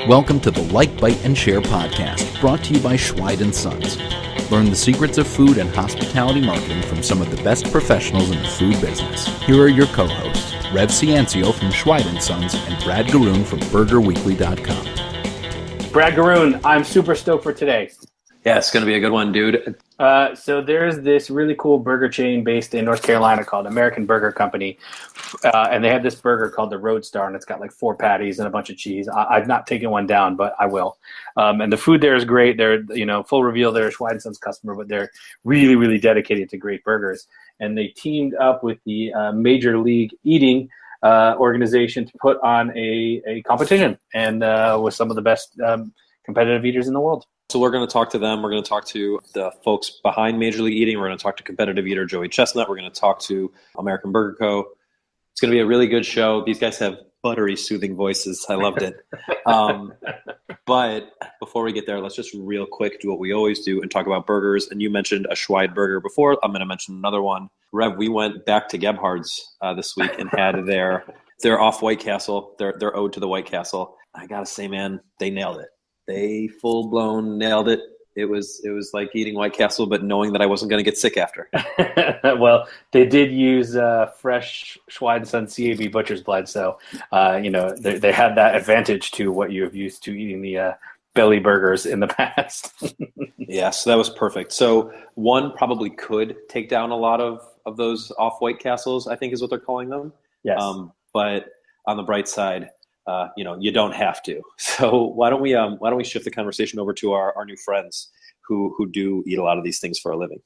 Welcome to the Like, Bite, and Share podcast, brought to you by Schweid Sons. Learn the secrets of food and hospitality marketing from some of the best professionals in the food business. Here are your co-hosts, Rev Ciancio from Schweid Sons and Brad Garoon from BurgerWeekly.com. Brad Garoon, I'm super stoked for today. Yeah, it's going to be a good one, dude. So there's this really cool burger chain based in North Carolina called American Burger Company, and they have this burger called the Roadstar, and it's got like 4 patties and a bunch of cheese. I've not taken one down, but I will. And the food there is great. They're, full reveal, they're a Schweid Sons customer, but they're really, really dedicated to great burgers. And they teamed up with the Major League Eating organization to put on a competition, and with some of the best competitive eaters in the world. So we're going to talk to them. We're going to talk to the folks behind Major League Eating. We're going to talk to competitive eater Joey Chestnut. We're going to talk to American Burger Co. It's going to be a really good show. These guys have buttery, soothing voices. I loved it. But before we get there, let's just real quick do what we always do and talk about burgers. And you mentioned a Schweid burger before. I'm going to mention another one. Rev, we went back to Gebhard's this week and had their off White Castle, their ode to the White Castle. I got to say, man, they nailed it. They full-blown nailed it. It was like eating White Castle, but knowing that I wasn't going to get sick after. Well, they did use fresh Schweid Sons CAB butcher's blood, so they had that advantage to what you have used to eating the belly burgers in the past. Yeah, so that was perfect. So one probably could take down a lot of those off-White Castles, I think is what they're calling them. Yes. But on the bright side, you don't have to. So why don't we shift the conversation over to our new friends who do eat a lot of these things for a living.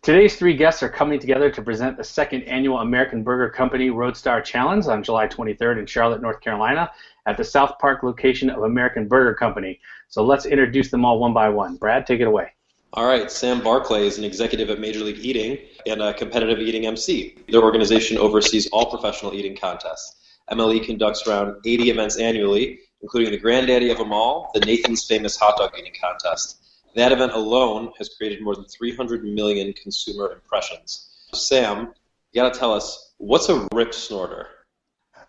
Today's 3 guests are coming together to present the 2nd annual American Burger Company Roadstar Challenge on July 23rd in Charlotte, North Carolina at the South Park location of American Burger Company. So let's introduce them all one by one. Brad, take it away. All right, Sam Barclay is an executive at Major League Eating and a competitive eating MC. Their organization oversees all professional eating contests. MLE conducts around 80 events annually, including the granddaddy of them all, the Nathan's Famous Hot Dog Eating Contest. That event alone has created more than 300 million consumer impressions. Sam, you got to tell us, what's a rip snorter?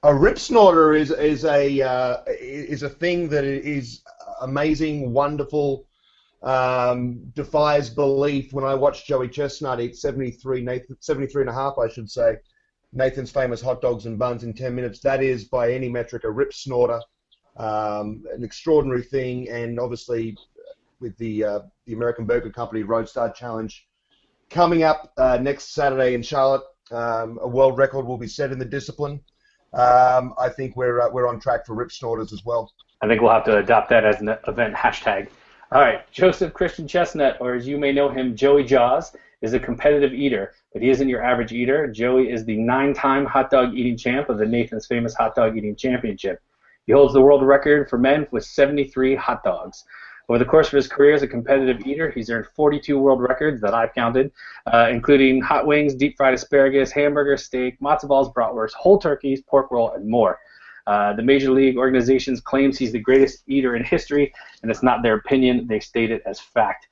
A rip snorter is a thing that is amazing, wonderful, defies belief. When I watched Joey Chestnut eat 73 and a half, I should say, Nathan's Famous hot dogs and buns in 10 minutes. That is, by any metric, a rip snorter. An extraordinary thing, and obviously with the American Burger Company Roadstar Challenge coming up next Saturday in Charlotte, a world record will be set in the discipline. I think we're on track for rip snorters as well. I think we'll have to adopt that as an event hashtag. All right, Joseph Christian Chestnut, or as you may know him, Joey Jaws, is a competitive eater, but he isn't your average eater. Joey is the 9-time hot dog eating champ of the Nathan's Famous Hot Dog Eating Championship. He holds the world record for men with 73 hot dogs. Over the course of his career as a competitive eater, he's earned 42 world records that I've counted, including hot wings, deep fried asparagus, hamburgers, steak, matzoh balls, bratwurst, whole turkeys, pork roll, and more. The Major League organization claims he's the greatest eater in history, and it's not their opinion. They state it as fact.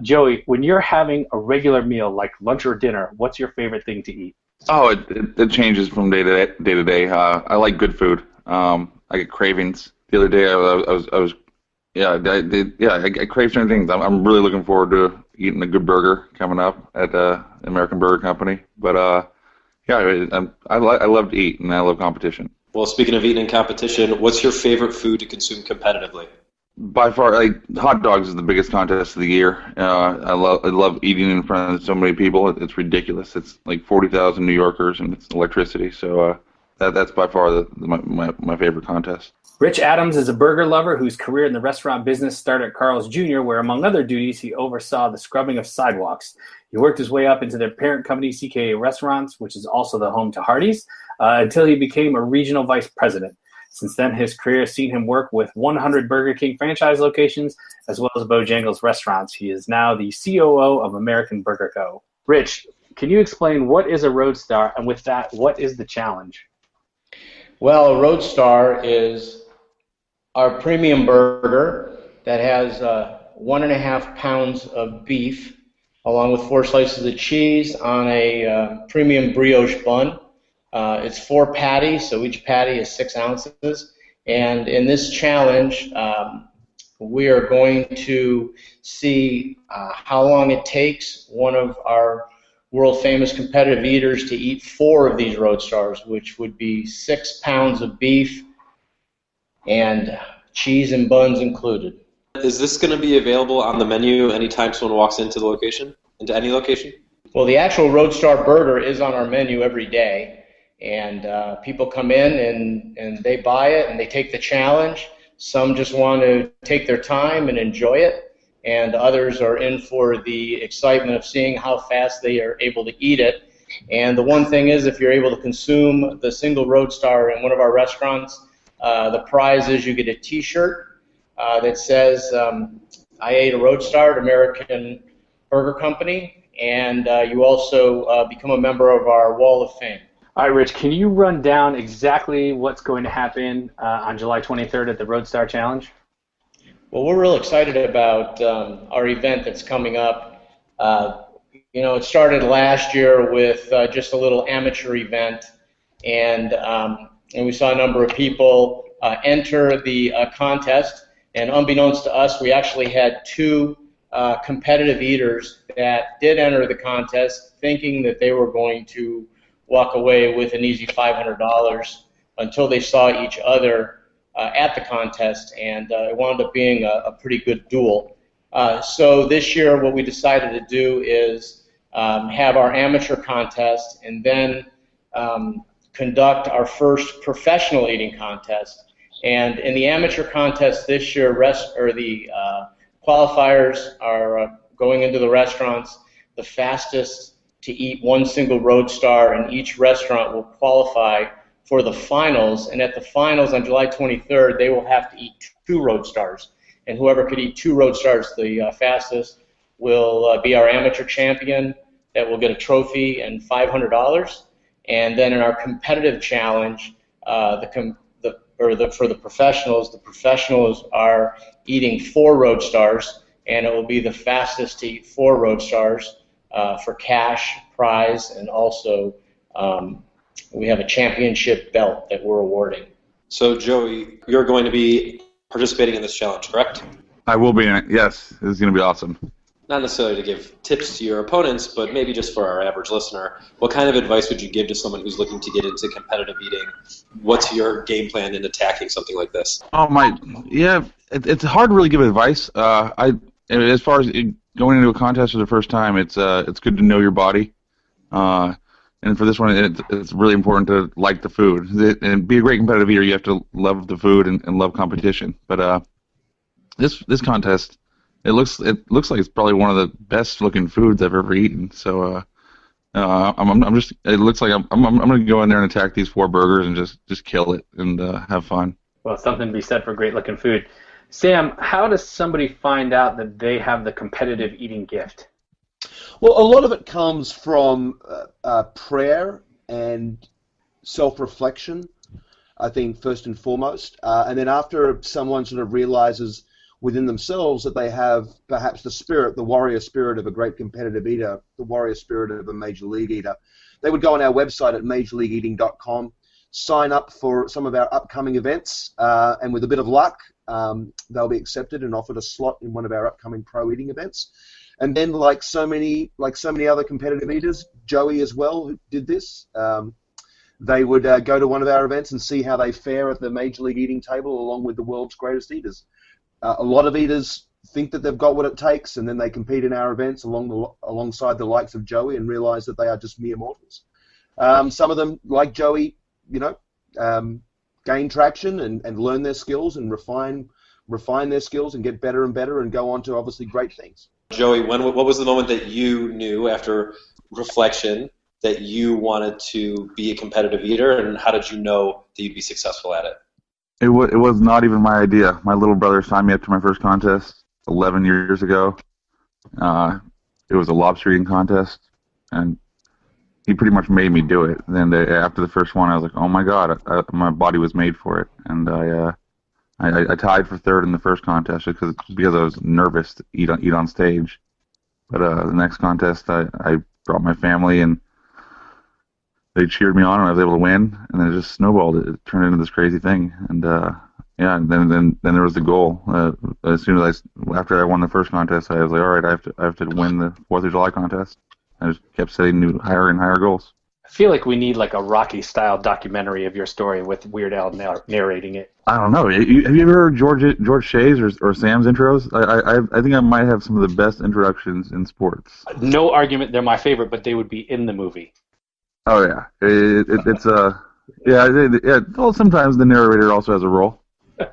Joey, when you're having a regular meal like lunch or dinner, what's your favorite thing to eat? Oh, it changes from day to day. I like good food. I get cravings. The other day I crave certain things. I'm really looking forward to eating a good burger coming up at American Burger Company. But I love to eat and I love competition. Well, speaking of eating in competition, what's your favorite food to consume competitively? By far, hot dogs is the biggest contest of the year. I love eating in front of so many people. It's ridiculous. It's like 40,000 New Yorkers, and it's electricity. So that's by far my favorite contest. Rich Adams is a burger lover whose career in the restaurant business started at Carl's Jr., where, among other duties, he oversaw the scrubbing of sidewalks. He worked his way up into their parent company, CKA Restaurants, which is also the home to Hardee's, until he became a regional vice president. Since then, his career has seen him work with 100 Burger King franchise locations, as well as Bojangles restaurants. He is now the COO of American Burger Co. Rich, can you explain what is a Roadstar, and with that, what is the challenge? Well, a Roadstar is our premium burger that has 1.5 pounds of beef, along with 4 slices of cheese on a premium brioche bun. It's 4 patties, so each patty is 6 ounces. And in this challenge, we are going to see how long it takes one of our world-famous competitive eaters to eat 4 of these Roadstars, which would be 6 pounds of beef and cheese and buns included. Is this going to be available on the menu anytime someone walks into the location, into any location? Well, the actual Roadstar burger is on our menu every day, and people come in and they buy it and they take the challenge. Some just want to take their time and enjoy it, and others are in for the excitement of seeing how fast they are able to eat it. And the one thing is, if you're able to consume the single Roadstar in one of our restaurants, the prize is you get a T-shirt that says, I ate a Roadstar at American Burger Company, and you also become a member of our Wall of Fame. All right, Rich, can you run down exactly what's going to happen on July 23rd at the Roadstar Challenge? Well, we're real excited about our event that's coming up. It started last year with just a little amateur event, and we saw a number of people enter the contest. And unbeknownst to us, we actually had 2 competitive eaters that did enter the contest thinking that they were going to walk away with an easy $500 until they saw each other at the contest, and it wound up being a pretty good duel. So this year what we decided to do is have our amateur contest and then conduct our first professional eating contest. And in the amateur contest this year, the qualifiers are going into the restaurants. The fastest to eat 1 single Roadstar in each restaurant will qualify for the finals. And at the finals on July 23rd, they will have to eat 2 Roadstars. And whoever could eat 2 Roadstars the fastest will be our amateur champion. That will get a trophy and $500. And then in our competitive challenge, for the professionals are eating 4 Roadstars, and it will be the fastest to eat 4 Roadstars for cash prize, and also we have a championship belt that we're awarding. So, Joey, you're going to be participating in this challenge, correct? I will be in it. Yes, this is going to be awesome. Not necessarily to give tips to your opponents, but maybe just for our average listener, what kind of advice would you give to someone who's looking to get into competitive eating? What's your game plan in attacking something like this? It's hard to really give advice. As far as going into a contest for the first time, it's good to know your body, and for this one, it's really important to like the food and be a great competitive eater. You have to love the food and love competition. But this contest, it looks like it's probably one of the best looking foods I've ever eaten. So it looks like I'm going to go in there and attack these 4 burgers and just kill it and have fun. Well, something to be said for great looking food. Sam, how does somebody find out that they have the competitive eating gift? Well, a lot of it comes from prayer and self-reflection, I think, first and foremost. And then after someone sort of realizes within themselves that they have perhaps the warrior spirit of a great competitive eater, the warrior spirit of a major league eater, they would go on our website at majorleagueating.com, sign up for some of our upcoming events, and with a bit of luck, they'll be accepted and offered a slot in one of our upcoming pro eating events. And then, like so many other competitive eaters, Joey as well, who did this, they would go to one of our events and see how they fare at the Major League Eating table along with the world's greatest eaters. A lot of eaters think that they've got what it takes, and then they compete in our events alongside the likes of Joey and realize that they are just mere mortals. Some of them, like Joey, gain traction and learn their skills and refine their skills and get better and better and go on to obviously great things. Joey, what was the moment that you knew after reflection that you wanted to be a competitive eater, and how did you know that you'd be successful at it? It was not even my idea. My little brother signed me up to my first contest 11 years ago. It was a lobster eating contest, and he pretty much made me do it. And then after the first one, I was like, oh my God, my body was made for it. And I tied for 3rd in the first contest because I was nervous to eat on stage. But the next contest, I brought my family, and they cheered me on, and I was able to win, and then it just snowballed. It turned into this crazy thing, and yeah, and then there was the goal. As soon as after I won the first contest, I was like, all right, I have to win the 4th of July contest. I just kept setting new higher and higher goals. I feel like we need like a Rocky-style documentary of your story with Weird Al narrating it. I don't know. Have you ever heard George Shea's or Sam's intros? I think I might have some of the best introductions in sports. No argument, they're my favorite, but they would be in the movie. Oh yeah, it's yeah. Well, sometimes the narrator also has a role. All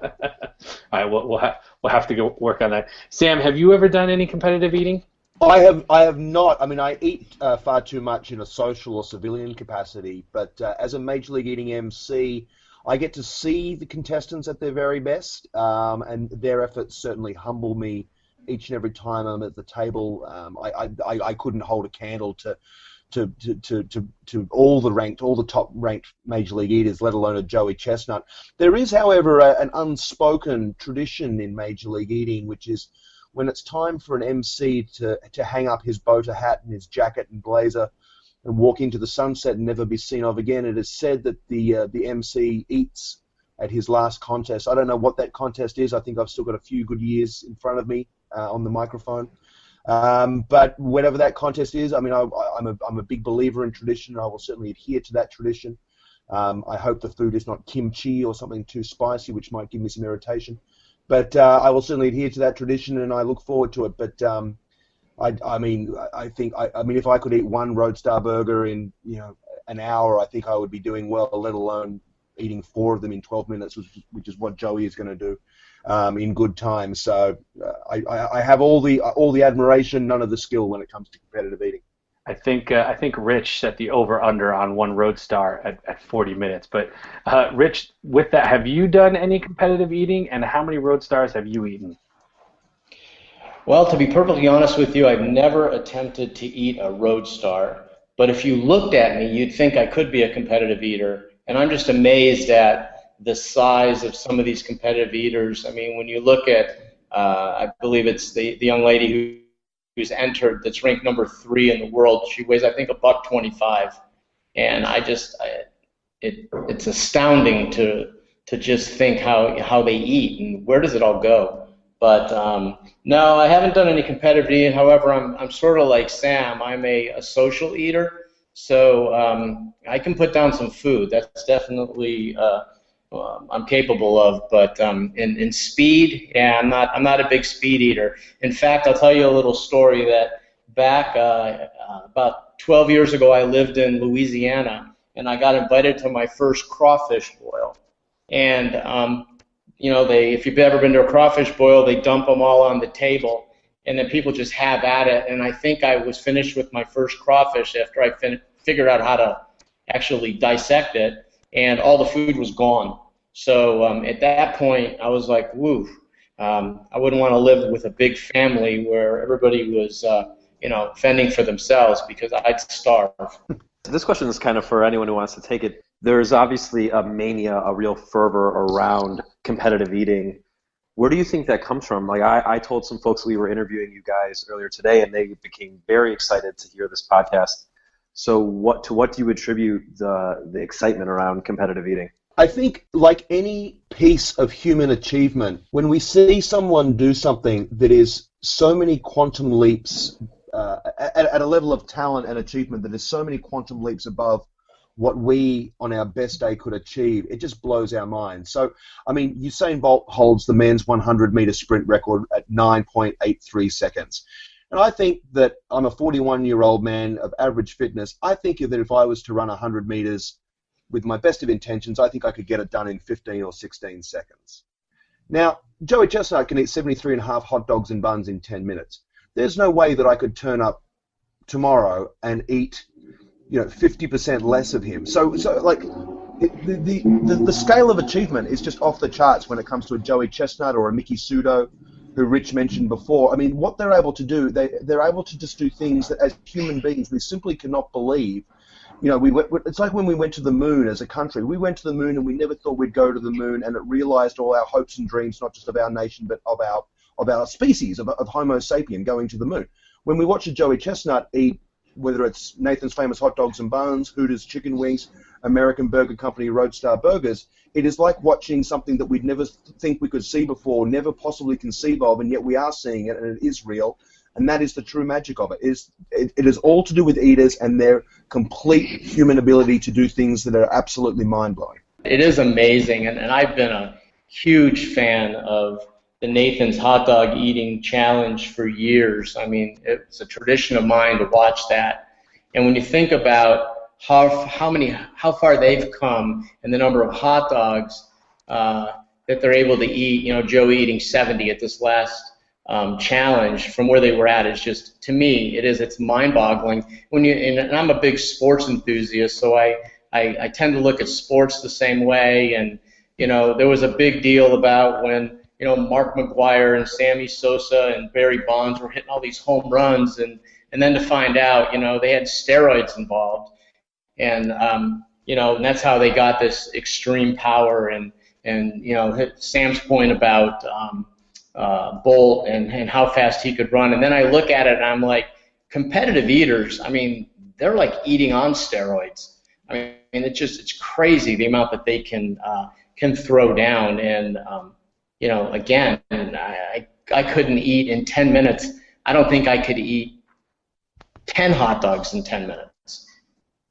right, we'll have to go work on that. Sam, have you ever done any competitive eating? I have not. I mean, I eat far too much in a social or civilian capacity, but as a Major League Eating MC, I get to see the contestants at their very best, and their efforts certainly humble me each and every time I'm at the table. I couldn't hold a candle to all the top ranked Major League Eaters, let alone a Joey Chestnut. There is, however, an unspoken tradition in Major League Eating, which is when it's time for an MC to hang up his boater hat and his jacket and blazer and walk into the sunset and never be seen of again. It is said that the MC eats at his last contest. I don't know what that contest is. I think I've still got a few good years in front of me on the microphone. But whatever that contest is, I mean, I'm a big believer in tradition, and I will certainly adhere to that tradition. I hope the food is not kimchi or something too spicy, which might give me some irritation. But I will certainly adhere to that tradition, and I look forward to it. But I mean, if I could eat one Roadstar burger in an hour, I think I would be doing well. Let alone eating 4 of them in 12 minutes, which is what Joey is going to do in good time. So I have all the admiration, none of the skill when it comes to competitive eating. I think Rich set the over/under on one Roadstar at 40 minutes. But Rich, with that, have you done any competitive eating, and how many Roadstars have you eaten? Well, to be perfectly honest with you, I've never attempted to eat a Roadstar. But if you looked at me, you'd think I could be a competitive eater. And I'm just amazed at the size of some of these competitive eaters. I mean, when you look at, I believe it's the young lady who's entered that's ranked number 3 in the world. She weighs, I think, $125, and it's astounding to just think how they eat and where does it all go. But no, I haven't done any competitive eating. However, I'm sort of like Sam. I'm a social eater, so I can put down some food. That's definitely I'm capable of. But in speed, yeah, I'm not a big speed eater. In fact, I'll tell you a little story that back about 12 years ago, I lived in Louisiana, and I got invited to my first crawfish boil. And if you've ever been to a crawfish boil, they dump them all on the table, and then people just have at it. And I think I was finished with my first crawfish after I figured out how to actually dissect it, and all the food was gone. So at that point, I was like, woo, I wouldn't want to live with a big family where everybody was, fending for themselves, because I'd starve. This question is kind of for anyone who wants to take it. There's obviously a mania, a real fervor around competitive eating. Where do you think that comes from? Like I told some folks we were interviewing you guys earlier today, and they became very excited to hear this podcast. So what do you attribute the excitement around competitive eating? I think, like any piece of human achievement, when we see someone do something that is so many quantum leaps at a level of talent and achievement that is so many quantum leaps above what we on our best day could achieve, it just blows our minds. So, I mean, Usain Bolt holds the men's 100-meter sprint record at 9.83 seconds. And I think that I'm a 41-year-old man of average fitness. I think that if I was to run 100 meters with my best of intentions, I think I could get it done in 15 or 16 seconds. Now, Joey Chestnut can eat 73.5 hot dogs and buns in 10 minutes. There's no way that I could turn up tomorrow and eat 50% less of him. So like, the scale of achievement is just off the charts when it comes to a Joey Chestnut or a Mickey Sudo, who Rich mentioned before. I mean, what they're able to do, they're able to just do things that as human beings we simply cannot believe. It's like when we went to the moon as a country. We went to the moon and we never thought we'd go to the moon, and it realized all our hopes and dreams, not just of our nation, but of our species, of Homo sapien going to the moon. When we watch a Joey Chestnut eat whether it's Nathan's Famous Hot Dogs and Buns, Hooters Chicken Wings, American Burger Company, Roadstar Burgers, it is like watching something that we'd never think we could see before, never possibly conceive of, and yet we are seeing it, and it is real. And that is the true magic of it. It is all to do with eaters and their complete human ability to do things that are absolutely mind-blowing. It is amazing, and I've been a huge fan of the Nathan's Hot Dog Eating Challenge for years. I mean, it's a tradition of mine to watch that. And when you think about how far they've come and the number of hot dogs that they're able to eat, you know, Joey eating 70 at this last challenge from where they were at is just, to me, it's mind-boggling. And I'm a big sports enthusiast, so I tend to look at sports the same way. And you know, there was a big deal about when, you know, Mark McGwire and Sammy Sosa and Barry Bonds were hitting all these home runs, and then to find out, you know, they had steroids involved, and you know, and that's how they got this extreme power. And you know, Sam's point about Bolt and how fast he could run, and then I look at it and I'm like, competitive eaters, I mean, they're like eating on steroids. I mean, it's crazy the amount that they can throw down. And you know, again, I couldn't eat in 10 minutes. I don't think I could eat 10 hot dogs in 10 minutes.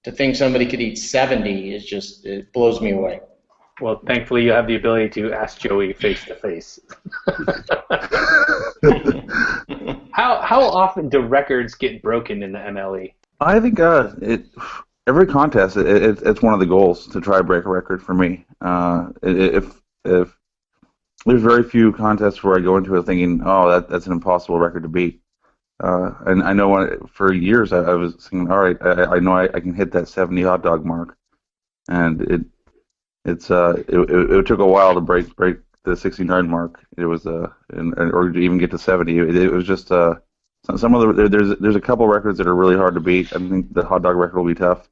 To think somebody could eat 70 is just, it blows me away. Well, thankfully you have the ability to ask Joey face to face. How often do records get broken in the MLE? I think every contest, it's one of the goals to try to break a record for me. If there's very few contests where I go into it thinking, oh, that's an impossible record to beat. And I know for years I was thinking, all right, I know I can hit that 70 hot dog mark, and it took a while to break the 69 mark. It was or to even get to 70. It was just some of there's a couple records that are really hard to beat. I think the hot dog record will be tough.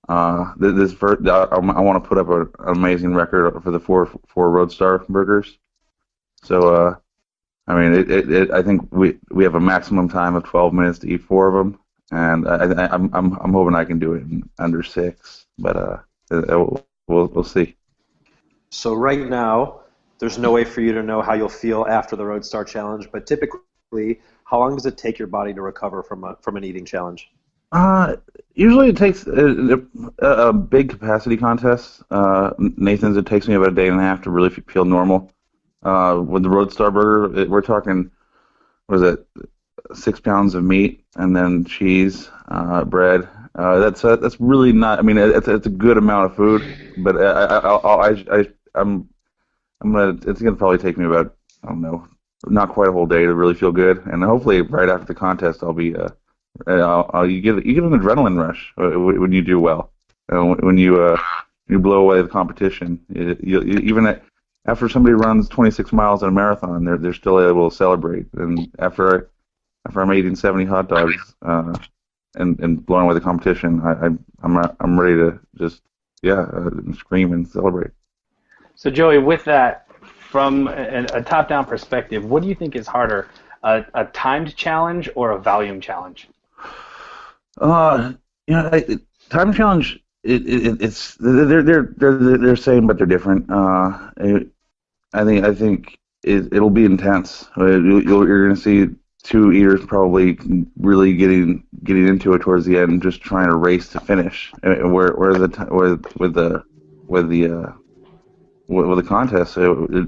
I want to put up an amazing record for the four Roadstar burgers. So I mean, I think we have a maximum time of 12 minutes to eat 4 of them, and I'm hoping I can do it in under 6. But we'll see. So right now, there's no way for you to know how you'll feel after the Roadstar challenge. But typically, how long does it take your body to recover from an eating challenge? Usually it takes a big capacity contest. Nathan's, it takes me about a day and a half to really feel normal. With the Roadstar burger, we're talking, what is it, 6 pounds of meat and then cheese, bread. That's really not. I mean, it's a good amount of food, but it's gonna probably take me about, I don't know, not quite a whole day to really feel good, and hopefully right after the contest I'll be you get an adrenaline rush when you do well, when you blow away the competition. Even after somebody runs 26 miles in a marathon, they're still able to celebrate. And after I'm eating 70 hot dogs and blowing away the competition, I'm ready to just scream and celebrate. So Joey, with that, from a top-down perspective, what do you think is harder, a timed challenge or a volume challenge? Time challenge. It's they're the same, but they're different. I think it'll be intense. You're going to see 2 eaters probably really getting into it towards the end, just trying to race to finish. Whereas with the contest,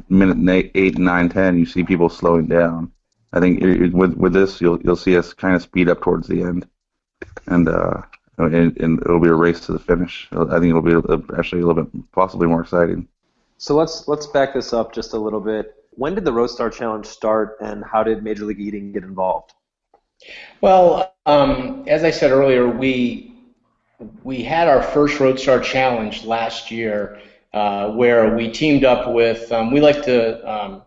minute 8, 9, 10, you see people slowing down. I think with this, you'll see us kind of speed up towards the end, and it'll be a race to the finish. I think it'll be actually a little bit possibly more exciting. So let's back this up just a little bit. When did the Roadstar Challenge start, and how did Major League Eating get involved? Well, as I said earlier, we had our first Roadstar Challenge last year, where we teamed up with. We like to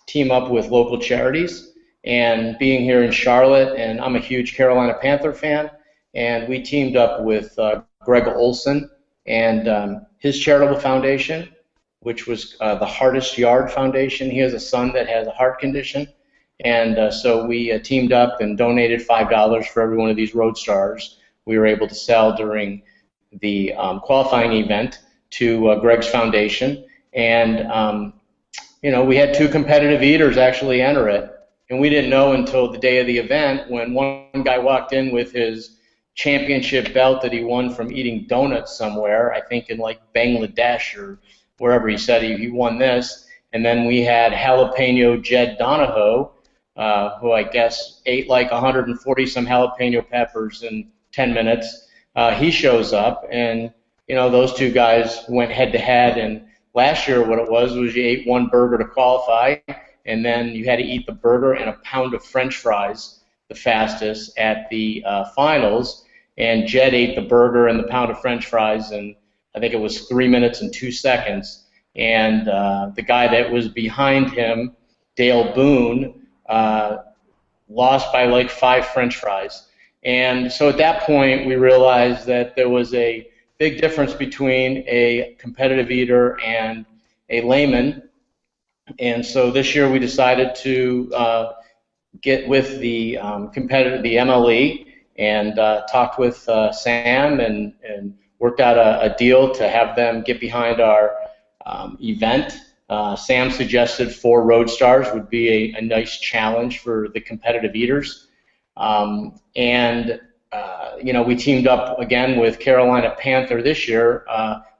team up with local charities, and being here in Charlotte, and I'm a huge Carolina Panther fan, and we teamed up with Greg Olson and his charitable foundation, which was the Hardest Yard Foundation. He has a son that has a heart condition, And so we teamed up and donated $5 for every one of these Roadstars we were able to sell during the qualifying event to Greg's Foundation. And, we had 2 competitive eaters actually enter it. And we didn't know until the day of the event when one guy walked in with his championship belt that he won from eating donuts somewhere, I think in like Bangladesh or wherever he said he won this. And then we had jalapeno Jed Donahoe, who I guess ate like 140 some jalapeno peppers in 10 minutes. He shows up, and those 2 guys went head to head. And last year, what it was you ate 1 burger to qualify, and then you had to eat the burger and a pound of French fries, the fastest at the finals. And Jed ate the burger and the pound of French fries, and I think it was 3 minutes and 2 seconds. And the guy that was behind him, Dale Boone, lost by like 5 French fries. And so at that point, we realized that there was a big difference between a competitive eater and a layman. And so this year we decided to get with the competitor, the MLE, and talked with Sam and worked out a deal to have them get behind our event. Sam suggested 4 Roadstars would be a nice challenge for the competitive eaters. We teamed up again with Carolina Panther this year,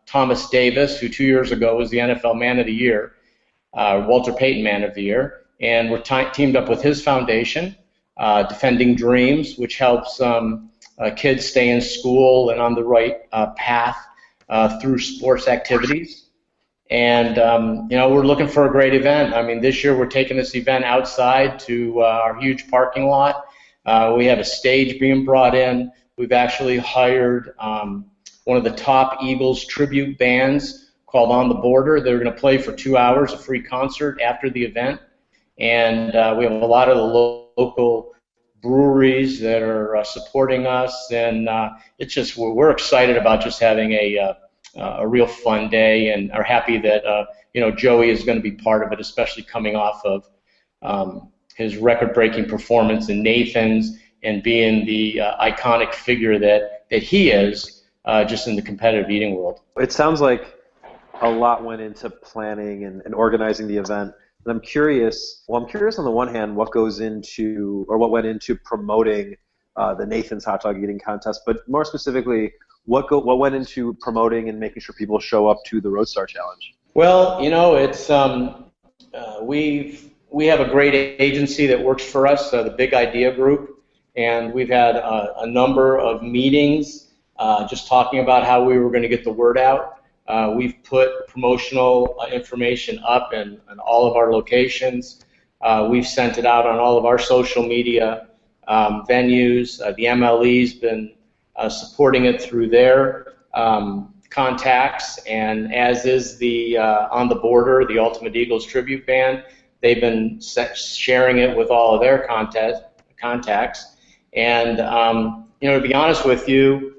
Thomas Davis, who 2 years ago was the NFL Man of the Year, Walter Payton Man of the Year, and we're teamed up with his foundation, Defending Dreams, which helps kids stay in school and on the right path through sports activities. And, we're looking for a great event. I mean, this year we're taking this event outside to our huge parking lot. We have a stage being brought in. We've actually hired one of the top Eagles tribute bands called On the Border. They're going to play for 2 hours, a free concert after the event. And we have a lot of the local breweries that are supporting us. And it's just, we're excited about just having a real fun day, and are happy that, Joey is going to be part of it, especially coming off of his record-breaking performance in Nathan's and being the iconic figure that he is just in the competitive eating world. It sounds like a lot went into planning and organizing the event. And I'm curious on the one hand what went into promoting the Nathan's Hot Dog Eating Contest, but more specifically, what went into promoting and making sure people show up to the Roadstar Challenge? Well, it's we have a great agency that works for us, the Big Idea Group, and we've had a number of meetings just talking about how we were going to get the word out. We've put promotional information up in all of our locations. We've sent it out on all of our social media venues. The MLE's been supporting it through their contacts, and as is the On the Border, the Ultimate Eagles Tribute Band. They've been sharing it with all of their contacts. And, to be honest with you,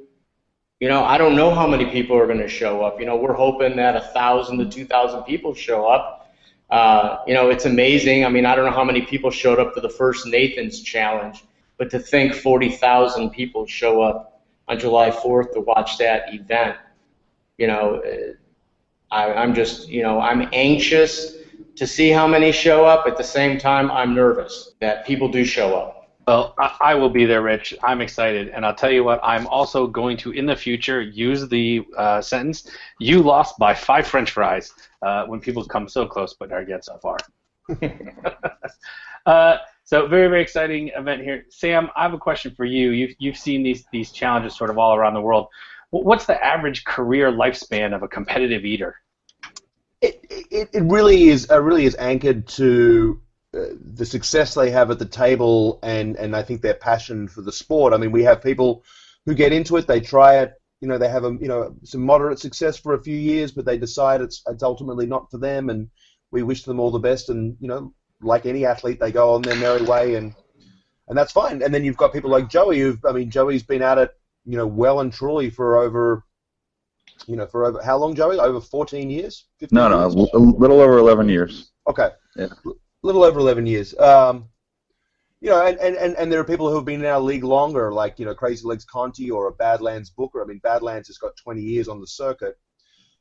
I don't know how many people are going to show up. We're hoping that 1,000 to 2,000 people show up. It's amazing. I mean, I don't know how many people showed up to the first Nathan's Challenge, but to think 40,000 people show up on July 4th to watch that event, I'm just, I'm anxious to see how many show up. At the same time, I'm nervous that people do show up. Well, I will be there, Rich. I'm excited. And I'll tell you what, I'm also going to, in the future, use the sentence, "You lost by 5 French fries," when people come so close but are yet so far. So very, very exciting event here. Sam, I have a question for you. You've seen these challenges sort of all around the world. What's the average career lifespan of a competitive eater? It really is anchored to the success they have at the table, and I think their passion for the sport. I mean, we have people who get into it, they try it, they have some moderate success for a few years, but they decide it's ultimately not for them, and we wish them all the best. And like any athlete, they go on their merry way, and that's fine. And then you've got people like Joey, Joey's been at it, well and truly for over. For over how long, Joey? Over 14 years? 15 No, years? a little over 11 years. Okay. Yeah. Little over 11 years. and there are people who have been in our league longer, like, Crazy Legs Conti or a Badlands Booker. I mean, Badlands has got 20 years on the circuit.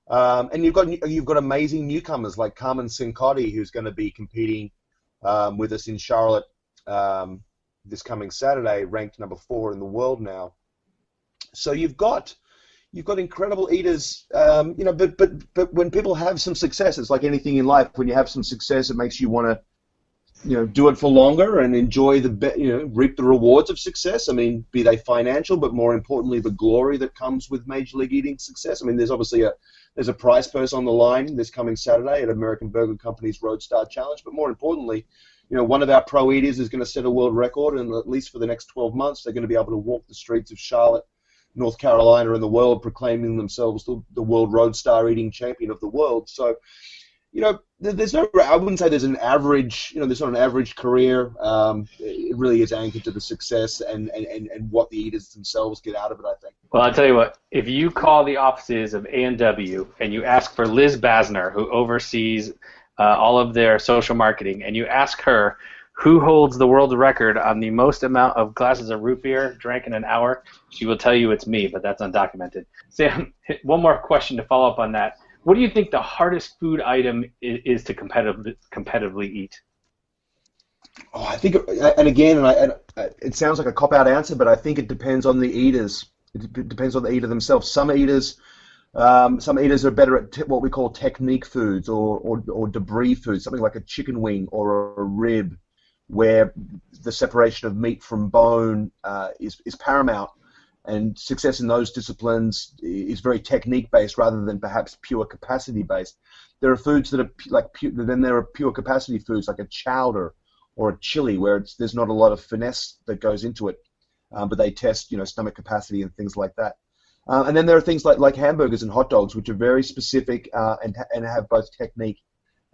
And you've got amazing newcomers like Carmen Cincotti, who's going to be competing with us in Charlotte this coming Saturday, ranked number 4 in the world now. So you've got incredible eaters, but when people have some success, it's like anything in life. When you have some success, it makes you want to, do it for longer and enjoy reap the rewards of success. I mean, be they financial, but more importantly, the glory that comes with Major League Eating success. I mean, there's obviously there's a prize purse on the line this coming Saturday at American Burger Company's Roadstar Challenge, but more importantly, one of our pro eaters is going to set a world record, and at least for the next 12 months, they're going to be able to walk the streets of Charlotte, North Carolina, and the world, proclaiming themselves the world Roadstar eating champion of the world. So, there's no, I wouldn't say there's an average, there's not an average career. It really is anchored to the success and what the eaters themselves get out of it, I think. Well, I'll tell you what, if you call the offices of A&W and you ask for Liz Basner, who oversees all of their social marketing, and you ask her who holds the world record on the most amount of glasses of root beer drank in an hour, she will tell you it's me, but that's undocumented. Sam, one more question to follow up on that. What do you think the hardest food item is to competitively eat? Oh, I think, and again, it sounds like a cop-out answer, but I think it depends on the eaters. It depends on the eater themselves. Some eaters are better at what we call technique foods or debris foods, something like a chicken wing or a rib, where the separation of meat from bone is paramount. And success in those disciplines is very technique-based rather than perhaps pure capacity-based. There are foods that are then there are pure capacity foods like a chowder or a chili, where there's not a lot of finesse that goes into it, but they test stomach capacity and things like that. And then there are things like hamburgers and hot dogs, which are very specific and have both technique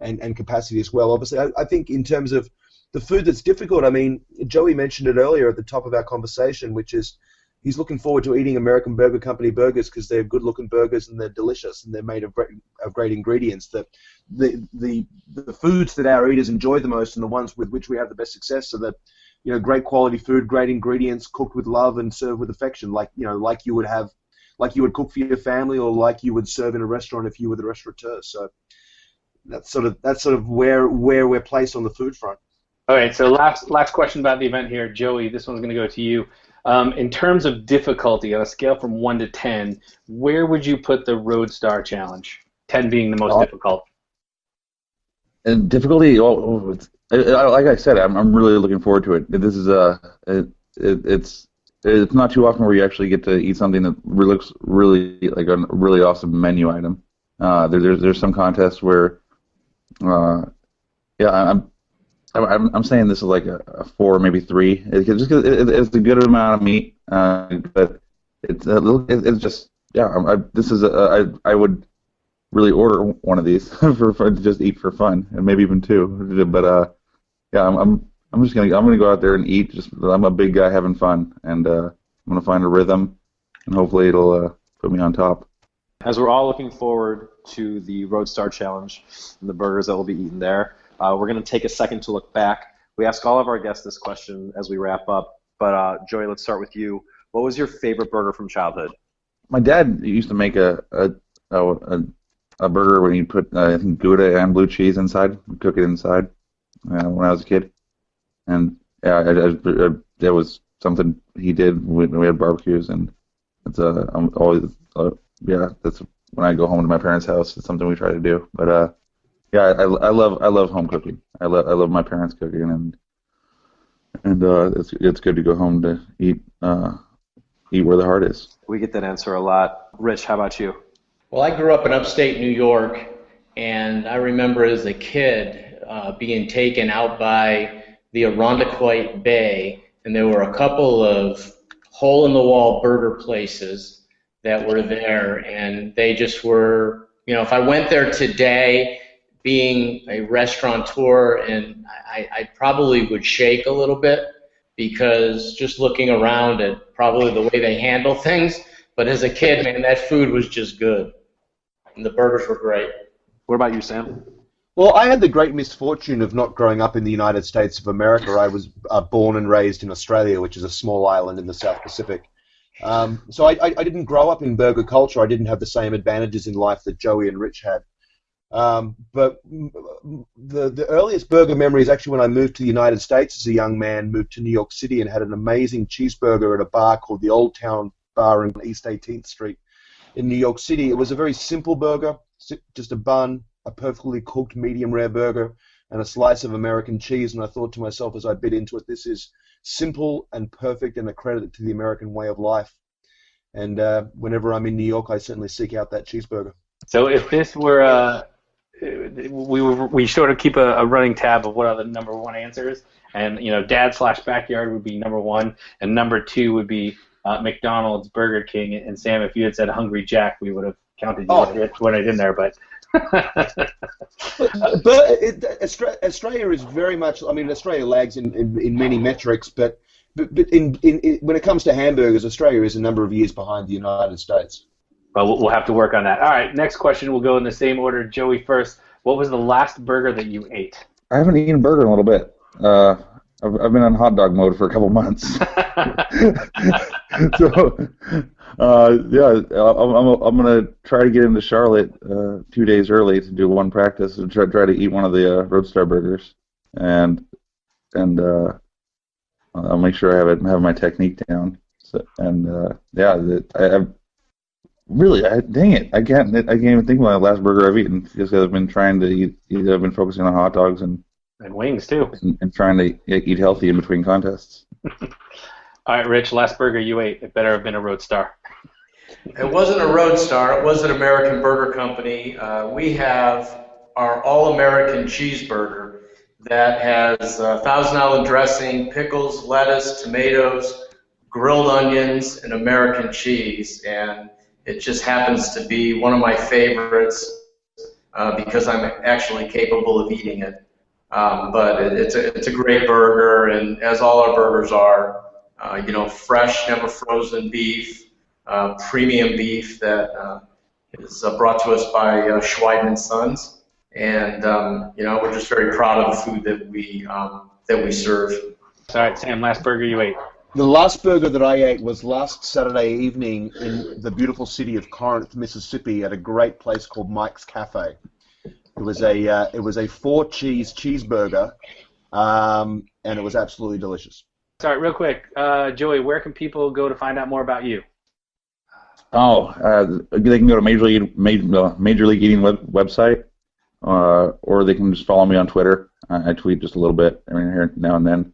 and capacity as well. Obviously, I think in terms of the food that's difficult, I mean, Joey mentioned it earlier at the top of our conversation, which is he's looking forward to eating American Burger Company burgers because they're good-looking burgers and they're delicious and they're made of great ingredients. The foods that our eaters enjoy the most and the ones with which we have the best success are the great quality food, great ingredients, cooked with love and served with affection, like you would cook for your family or like you would serve in a restaurant if you were the restaurateur. So that's sort of where we're placed on the food front. All right. So last question about the event here, Joey. This one's going to go to you. In terms of difficulty, on a scale from 1 to 10, where would you put the Roadstar Challenge? 10 being the most difficult. And difficulty, like I said, I'm really looking forward to it. This is it's not too often where you actually get to eat something that looks really like a really awesome menu item. There's some contests where, I'm saying this is like a 4, maybe 3. It's a good amount of meat, but it's just I would really order one of these for just eat for fun, and maybe even 2. But I'm gonna go out there and eat. I'm a big guy having fun, and I'm gonna find a rhythm, and hopefully it'll put me on top. As we're all looking forward to the Roadstar Challenge and the burgers that will be eaten there, we're going to take a second to look back. We ask all of our guests this question as we wrap up, but Joey, let's start with you. What was your favorite burger from childhood? My dad used to make a burger when he put I think Gouda and blue cheese inside, cook it inside when I was a kid, and that was something he did when we had barbecues, and it's I'm always that's when I go home to my parents' house. It's something we try to do, but. I love home cooking. I love my parents cooking, and it's good to go home to eat where the heart is. We get that answer a lot. Rich, how about you? Well, I grew up in upstate New York, and I remember as a kid being taken out by the Irondequoit Bay, and there were a couple of hole-in-the-wall burger places that were there, and they just were, if I went there today, being a restaurateur, and I probably would shake a little bit because just looking around at probably the way they handle things. But as a kid, man, that food was just good, and the burgers were great. What about you, Sam? Well, I had the great misfortune of not growing up in the United States of America. I was born and raised in Australia, which is a small island in the South Pacific. So I didn't grow up in burger culture. I didn't have the same advantages in life that Joey and Rich had. But the earliest burger memory is actually when I moved to the United States as a young man, moved to New York City and had an amazing cheeseburger at a bar called the Old Town Bar on East 18th Street in New York City. It was a very simple burger, just a bun, a perfectly cooked medium rare burger, and a slice of American cheese. And I thought to myself as I bit into it, this is simple and perfect and a credit to the American way of life. And whenever I'm in New York, I certainly seek out that cheeseburger. So if this were we sort of keep a running tab of what are the number one answers, and dad/backyard would be number one, and number two would be McDonald's, Burger King, and Sam, if you had said Hungry Jack, we would have counted you when I did there, but. Australia is very much. I mean, Australia lags in many metrics, but in when it comes to hamburgers, Australia is a number of years behind the United States. Well, we'll have to work on that. All right, next question. We'll go in the same order. Joey first. What was the last burger that you ate? I haven't eaten a burger in a little bit. I've been on hot dog mode for a couple months. So, I'm gonna try to get into Charlotte 2 days early to do one practice and try to eat one of the Roadstar burgers, and I'll make sure I have my technique down. So, dang it, I can't even think of my last burger I've eaten because I've been trying to eat. I've been focusing on hot dogs and wings too, and trying to eat healthy in between contests. All right, Rich, last burger you ate, it better have been a Roadstar. It wasn't a Roadstar. It was an American Burger Company. We have our All-American cheeseburger that has Thousand Island dressing, pickles, lettuce, tomatoes, grilled onions, and American cheese. And it just happens to be one of my favorites because I'm actually capable of eating it. But it's a great burger, and as all our burgers are, fresh, never frozen beef, premium beef that is brought to us by Schweid Sons, and we're just very proud of the food that we serve. All right, Sam, last burger you ate. The last burger that I ate was last Saturday evening in the beautiful city of Corinth, Mississippi, at a great place called Mike's Cafe. It was a 4-cheese cheeseburger, and it was absolutely delicious. All right, real quick, Joey, where can people go to find out more about you? They can go to Major League Eating website, or they can just follow me on Twitter. I tweet just a little bit here now and then,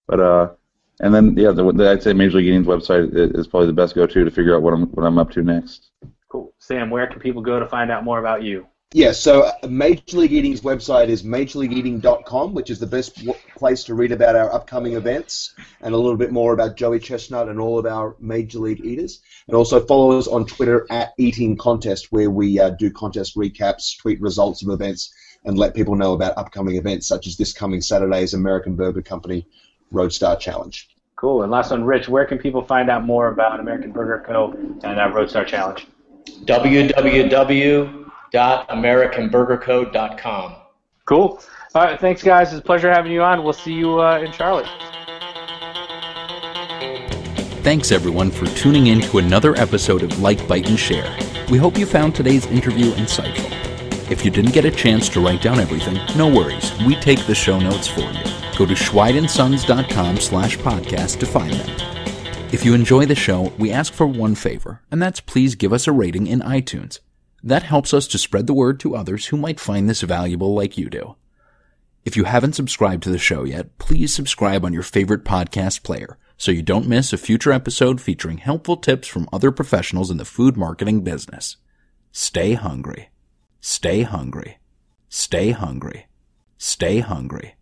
but and then I'd say Major League Eating's website is probably the best go-to to figure out what I'm up to next. Cool, Sam. Where can people go to find out more about you? Yeah, so Major League Eating's website is majorleagueeating.com, which is the best place to read about our upcoming events and a little bit more about Joey Chestnut and all of our Major League Eaters. And also follow us on Twitter at Eating Contest, where we do contest recaps, tweet results of events, and let people know about upcoming events such as this coming Saturday's American Burger Company Roadstar Challenge. Cool. And last one, Rich, where can people find out more about American Burger Co. and our Roadstar Challenge? www.americanburgerco.com. Cool. All right, thanks, guys. It's a pleasure having you on. We'll see you in Charlotte. Thanks, everyone, for tuning in to another episode of Like, Bite, and Share. We hope you found today's interview insightful. If you didn't get a chance to write down everything, no worries. We take the show notes for you. Go to schweidandsons.com/podcast to find them. If you enjoy the show, we ask for one favor, and that's please give us a rating in iTunes. That helps us to spread the word to others who might find this valuable like you do. If you haven't subscribed to the show yet, please subscribe on your favorite podcast player so you don't miss a future episode featuring helpful tips from other professionals in the food marketing business. Stay hungry. Stay hungry. Stay hungry. Stay hungry.